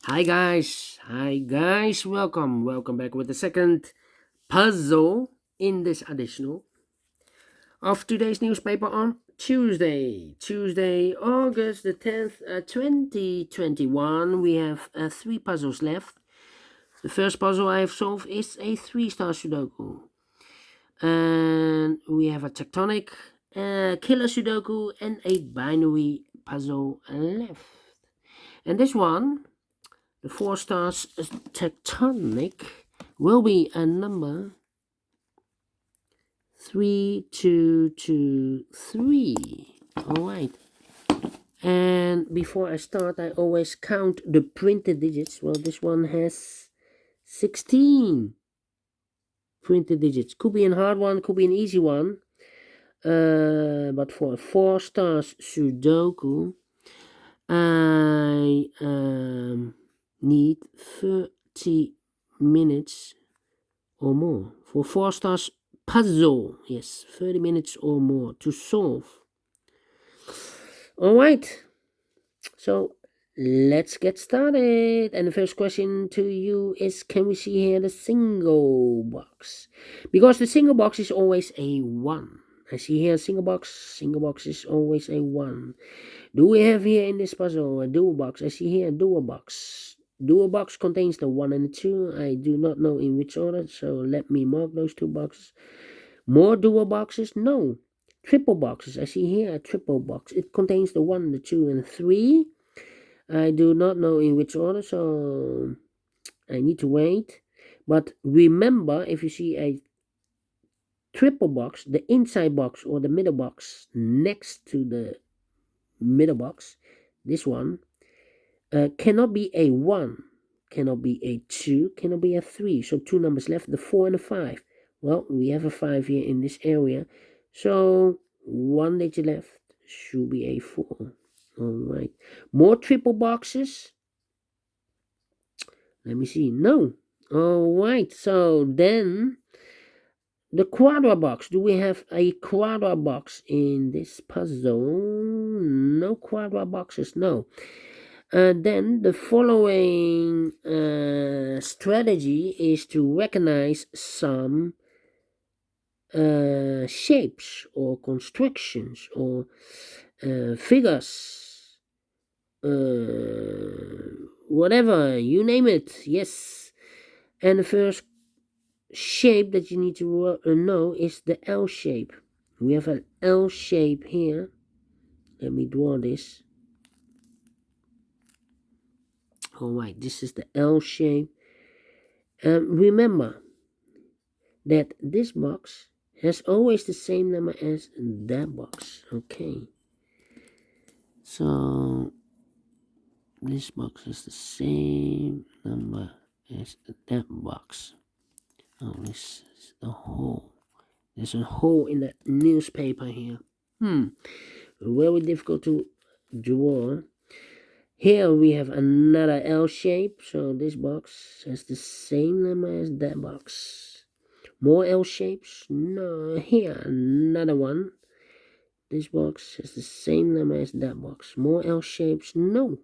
Hi guys, welcome back with the second puzzle in this edition of today's newspaper on Tuesday, August the 10th, 2021. We have three puzzles left. The first puzzle I have solved is a 3-star Sudoku, and we have a Tectonic killer Sudoku and a binary puzzle left. And this one, the 4 stars Tectonic, will be a number 3223. Alright. And before I start, I always count the printed digits. Well, this one has 16 printed digits. Could be a hard one, could be an easy one. But for a 4 stars Sudoku, I need 30 minutes or more. For 4 stars puzzle, yes, 30 minutes or more to solve. Alright, so let's get started. And the first question to you is, can we see here the single box? Because the single box is always a 1. I see here single box is always a 1. Do we have here in this puzzle a dual box? I see here a dual box. Dual box contains the 1 and the 2. I do not know in which order, so let me mark those 2 boxes. More dual boxes? No. Triple boxes. I see here a triple box. It contains the 1, the 2, and 3. I do not know in which order, so I need to wait. But remember, if you see a triple box, the inside box or the middle box next to the middle box, this one, cannot be a 1, cannot be a 2, cannot be a 3. So 2 numbers left, the 4 and the 5. Well, we have a 5 here in this area. So 1 digit left should be a 4. Alright. More triple boxes? Let me see. No. Alright. So then the quadra box. Do we have a quadra box in this puzzle? No quadra boxes. No. Then the following strategy is to recognize some shapes or constructions or figures, whatever, you name it. Yes. And the first shape that you need to know is the L shape. We have an L shape here. Let me draw this. Alright, this is the L shape. Remember that this box has always the same number as that box. Okay. So this box has the same number as that box. Oh, this is the hole. There's a hole in the newspaper here. Very difficult to draw. Here we have another L shape. So this box has the same number as that box. More L shapes? No. Here, another one. This box has the same number as that box. More L shapes? No.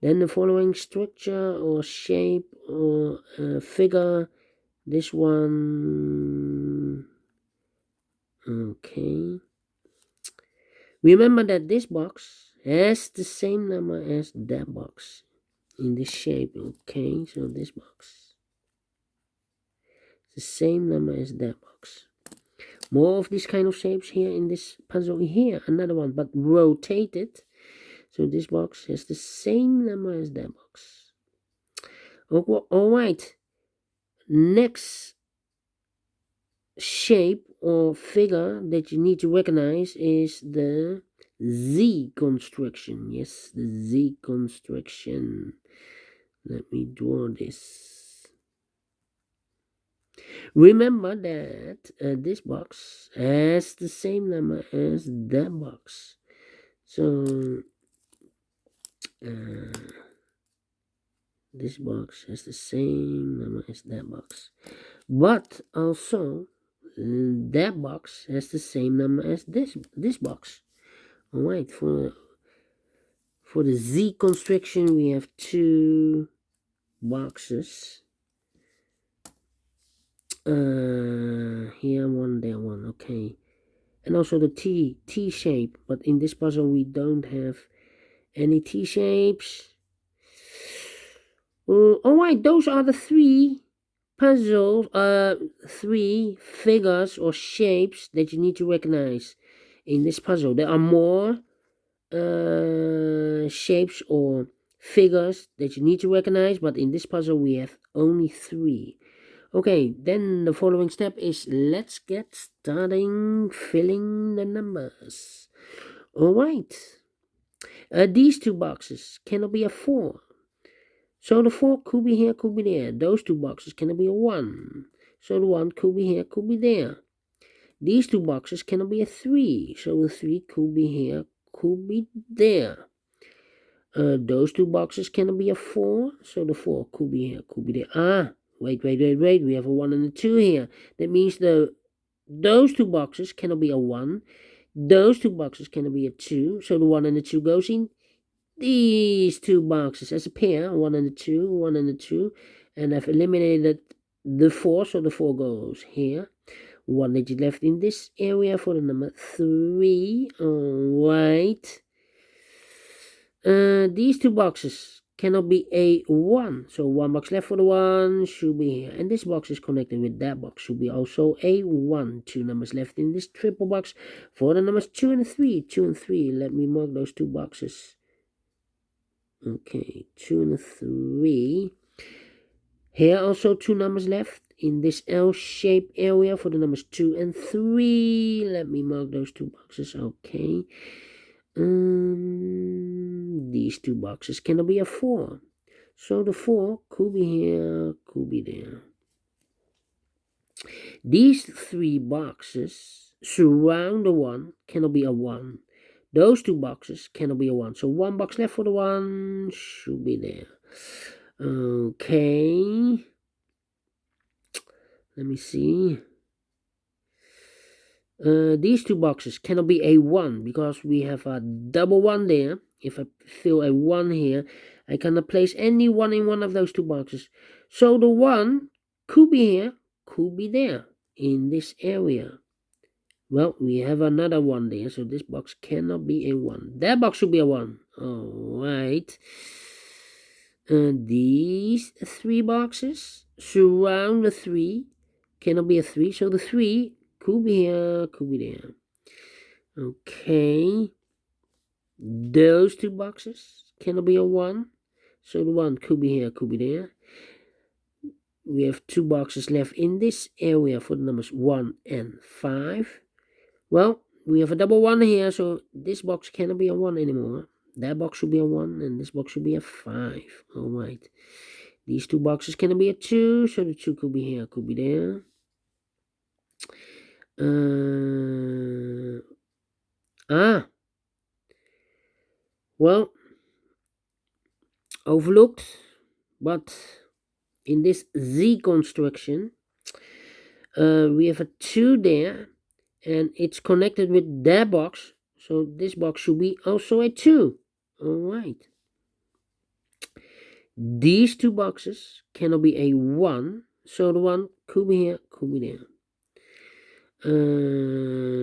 Then the following structure or shape or figure. This one. Okay. Remember that this box has the same number as that box in this shape. Okay, so this box, the same number as that box. More of these kind of shapes here in this puzzle. Here, another one, but rotated. So this box has the same number as that box. All right. Next shape or figure that you need to recognize is the Z construction. Yes, the Z construction. Let me draw this. Remember that this box has the same number as that box. So this box has the same number as that box. But also that box has the same number as this box. Alright, for For the Z construction, we have 2 boxes. Here one, there one, okay. And also the T shape, but in this puzzle we don't have any T shapes. Alright, those are the 3 puzzles, 3 figures or shapes that you need to recognize in this puzzle. There are more shapes or figures that you need to recognize, but in this puzzle we have only 3. Okay, then the following step is let's get starting filling the numbers. Alright, these 2 boxes cannot be a 4. So the 4 could be here, could be there. Those 2 boxes cannot be a 1. So the 1 could be here, could be there. These 2 boxes cannot be a 3. So the 3 could be here, could be there. Those 2 boxes cannot be a 4. So the 4 could be here, could be there. Wait. We have a 1 and a 2 here. That means those 2 boxes cannot be a 1. Those 2 boxes cannot be a 2. So the 1 and the 2 goes in these 2 boxes as a pair, 1 and a 2, 1 and a 2, and I've eliminated the 4, so the 4 goes here. 1 digit left in this area for the number 3. Alright. These 2 boxes cannot be a 1, so 1 box left for the 1 should be here, and this box is connected with that box, should be also a 1. 2 numbers left in this triple box for the numbers 2 and 3. 2 and 3, let me mark those 2 boxes. Okay, 2 and 3. Here also 2 numbers left in this L-shaped area for the numbers 2 and 3. Let me mark those 2 boxes. Okay. These 2 boxes cannot be a 4. So the 4 could be here, could be there. These 3 boxes surround the 1 cannot be a 1. Those 2 boxes cannot be a 1. So 1 box left for the 1 should be there. Okay. Let me see. These 2 boxes cannot be a 1 because we have a double 1 there. If I fill a 1 here, I cannot place any 1 in one of those 2 boxes. So the 1 could be here, could be there in this area. Well, we have another 1 there, so this box cannot be a 1. That box should be a 1. Alright. These 3 boxes surround the 3. Cannot be a 3, so the 3 could be here, could be there. Okay. Those 2 boxes cannot be a 1, so the 1 could be here, could be there. We have 2 boxes left in this area for the numbers 1 and 5. Well, we have a double 1 here, so this box cannot be a 1 anymore. That box should be a 1, and this box should be a 5. Alright. These 2 boxes cannot be a 2, so the 2 could be here, could be there. Well, overlooked, but in this Z construction, we have a 2 there, and it's connected with that box, so this box should be also a 2. Alright. These 2 boxes cannot be a 1, so the 1 could be here, could be there.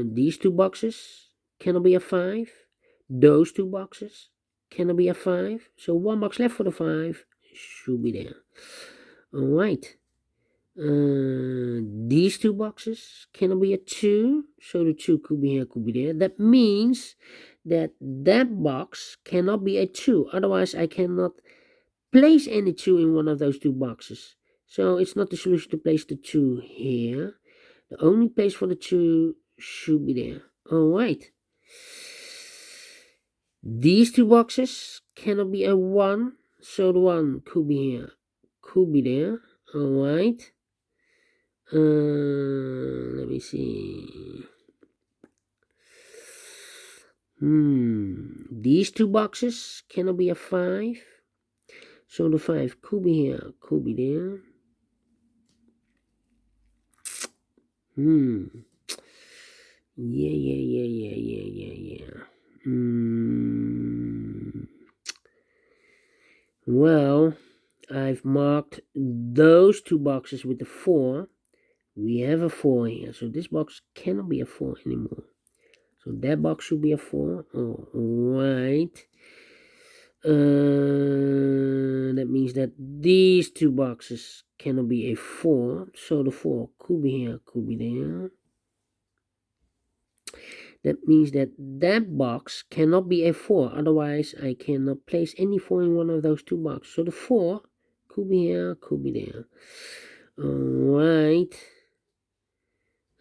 These 2 boxes cannot be a 5. Those 2 boxes cannot be a 5, so 1 box left for the 5 should be there. Alright. These 2 boxes cannot be a 2, so the 2 could be here, could be there. That means that box cannot be a 2, otherwise I cannot place any 2 in one of those 2 boxes. So it's not the solution to place the 2 here. The only place for the 2 should be there. Alright. These 2 boxes cannot be a 1, so the 1 could be here, could be there. Alright. Let me see. These 2 boxes cannot be a 5, so the 5 could be here, could be there. Yeah. Well, I've marked those two boxes with the 4. We have a 4 here, so this box cannot be a 4 anymore. So that box should be a 4. All right. That means that these two boxes cannot be a 4. So the 4 could be here, could be there. That means that that box cannot be a 4. Otherwise, I cannot place any 4 in one of those two boxes. So the 4 could be here, could be there. Alright.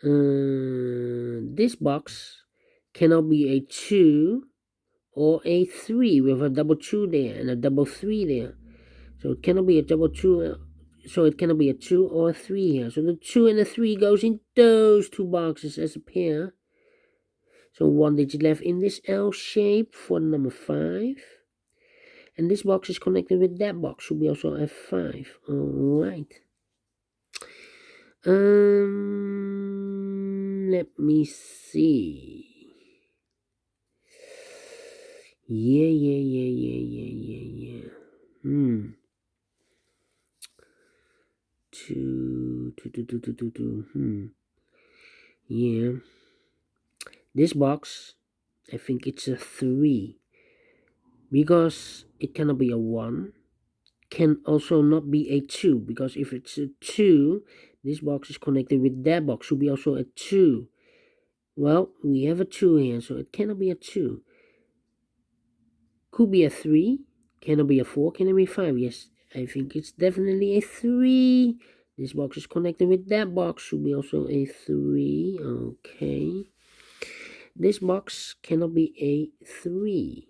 This box cannot be a 2 or a 3 with a double 2 there and a double 3 there. So it cannot be a double 2. So it cannot be a 2 or a 3 here. So the 2 and the 3 goes in those two boxes as a pair. So one digit left in this L shape for the number 5. And this box is connected with that box. Should be also a 5. Alright. Let me see. Yeah. Two. Yeah. This box, I think it's a 3. Because it cannot be a 1. Can also not be a 2. Because if it's a 2, this box is connected with that box. Should be also a 2. Well, we have a 2 here, so it cannot be a 2. Could be a 3. Cannot be a 4. Can it be 5? Yes, I think it's definitely a 3. This box is connected with that box. Should be also a 3. Okay. This box cannot be a 3.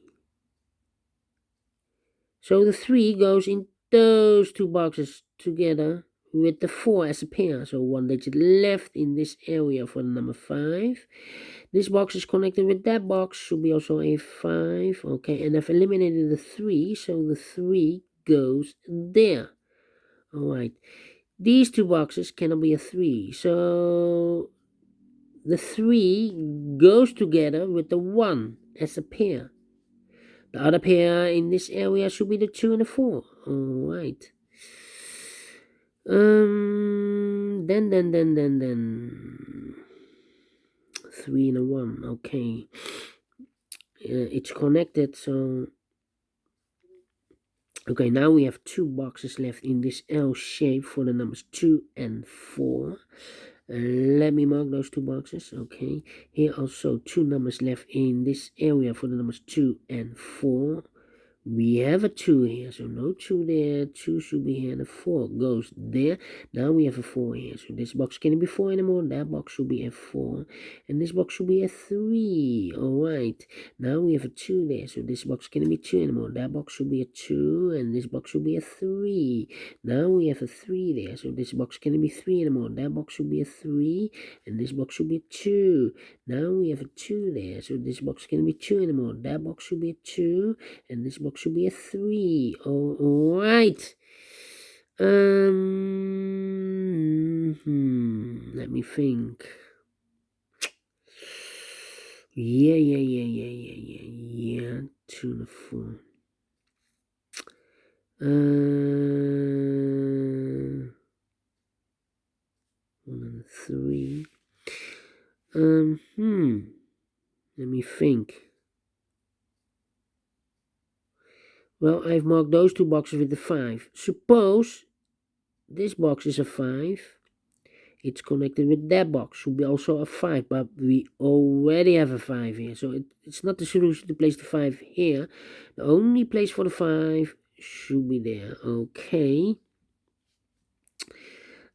So the 3 goes in those two boxes together with the 4 as a pair. So one digit left in this area for the number 5. This box is connected with that box. Should be also a 5. Okay, and I've eliminated the 3. So the 3 goes there. Alright. These two boxes cannot be a 3. So the 3 goes together with the 1 as a pair. The other pair in this area should be the 2 and the 4. Alright. Then. 3 and a 1. Okay. It's connected, so. Okay, now we have 2 boxes left in this L shape for the numbers 2 and 4. Let me mark those 2 boxes. Okay, here also 2 numbers left in this area for the numbers 2 and 4. We have a 2 here, so no 2 there. 2 should be here. The 4 goes there. Now we have a 4 here. So this box can't be 4 anymore. That box should be a 4. And this box should be a 3. Alright. Now we have a 2 there. So this box can't be 2 anymore. That box should be a 2. And this box should be a 3. Now we have a 3 there. So this box can't be 3 anymore. That box should be a 3. And this box should be a 2. Now we have a 2 there. So this box can't be 2 anymore. That box should be a 2. And this box should be a 3. All right. Let me think. Yeah. 2 and a 4. 1 and 3. Let me think. Well, I've marked those 2 boxes with the 5. Suppose this box is a 5. It's connected with that box. Should be also a 5. But we already have a 5 here. So it's not the solution to place the 5 here. The only place for the 5 should be there. Okay.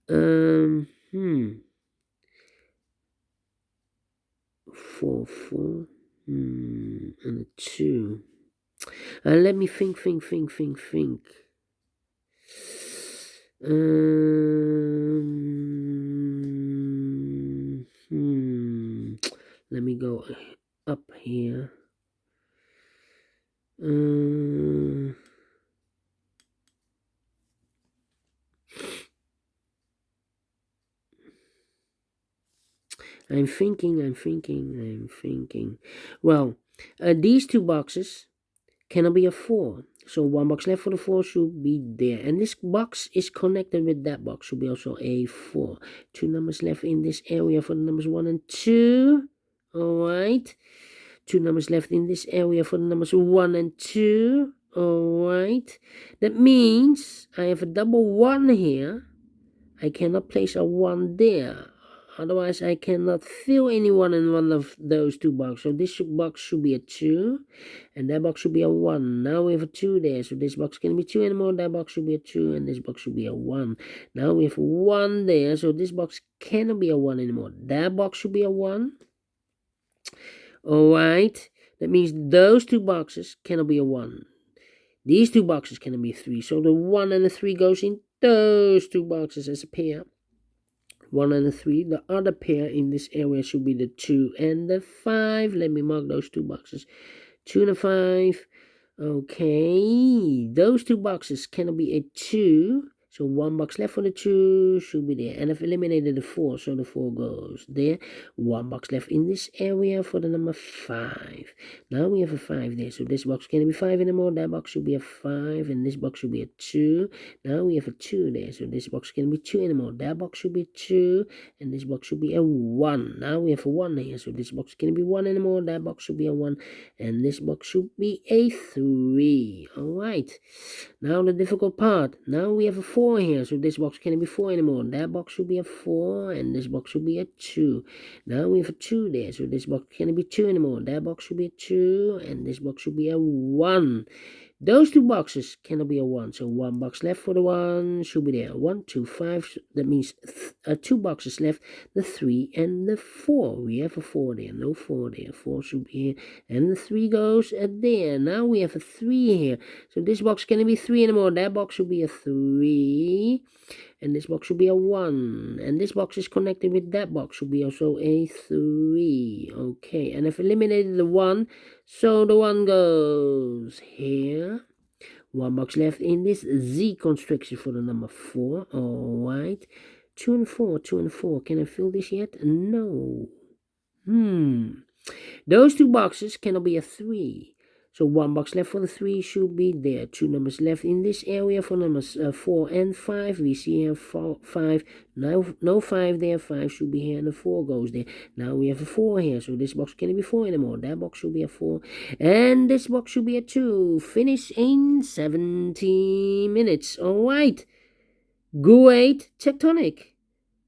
4. And a 2. Let me think. Let me go up here. I'm thinking. Well, these 2 boxes cannot be a 4. So 1 box left for the 4 should be there. And this box is connected with that box, should be also a 4. 2 numbers left in this area for the numbers 1 and 2. Alright. 2 numbers left in this area for the numbers 1 and 2. Alright. That means I have a double 1 here. I cannot place a 1 there. Otherwise, I cannot fill anyone in one of those 2 boxes. So this box should be a 2. And that box should be a 1. Now we have a 2 there. So this box can be 2 anymore. That box should be a 2. And this box should be a 1. Now we have 1 there. So this box cannot be a 1 anymore. That box should be a 1. Alright. That means those 2 boxes cannot be a 1. These 2 boxes cannot be a 3. So the 1 and the 3 goes in those 2 boxes as a pair. 1 and a 3. The other pair in this area should be the 2 and the 5. Let me mark those 2 boxes. 2 and a 5. Okay. Those 2 boxes cannot be a 2. So 1 box left for the 2 should be there. And I've eliminated the 4. So the 4 goes there. 1 box left in this area for the number 5. Now we have a 5 there. So this box can't be 5 anymore. That box should be a 5. And this box should be a 2. Now we have a 2 there. So this box can't be 2 anymore. That box should be a 2. And this box should be a 1. Now we have a 1 here. So this box can't be 1 anymore. That box should be a 1. And this box should be a 3. Alright. Now the difficult part. Now we have a 4 here. So this box can't be 4 anymore. That box should be a 4. And this box should be a 2. Now we have a 2 there. So this box can't be 2 anymore. That box should be a 2. And this box should be a 1. Those 2 boxes cannot be a 1. So 1 box left for the 1 should be there. 1, 2, 5. That means 2 boxes left. The 3 and the 4. We have a 4 there. No 4 there. 4 should be here. And the 3 goes there. Now we have a 3 here. So this box cannot be 3 anymore. That box should be a 3. And this box should be a 1. And this box is connected with that box. Should be also a 3. Okay. And I've eliminated the 1. So the 1 goes here. 1 box left in this Z construction for the number 4. Alright. 2 and 4. 2 and 4. Can I fill this yet? No. Those 2 boxes cannot be a 3. So 1 box left for the 3 should be there. 2 numbers left in this area for numbers 4 and 5. We see here 5. No 5 there. 5 should be here and the 4 goes there. Now we have a 4 here. So this box can't be 4 anymore. That box should be a 4. And this box should be a 2. Finish in 70 minutes. Alright. Great Tectonic.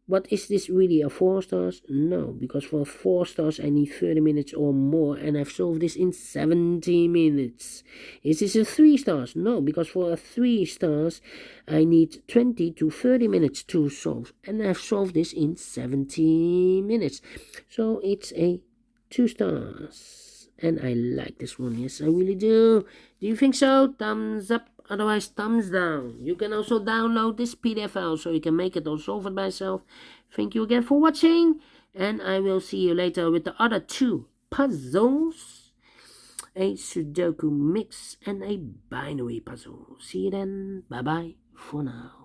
But is this really a 4 stars? No, because for 4 stars I need 30 minutes or more, and I've solved this in 70 minutes. Is this a 3 stars? No, because for a 3 stars I need 20 to 30 minutes to solve, and I've solved this in 70 minutes. So it's a 2 stars, and I like this one. Yes, I really do. Do you think so? Thumbs up. Otherwise, thumbs down. You can also download this PDF file so you can make it or solve it by yourself. Thank you again for watching. And I will see you later with the other 2 puzzles. A Sudoku mix and a binary puzzle. See you then. Bye-bye for now.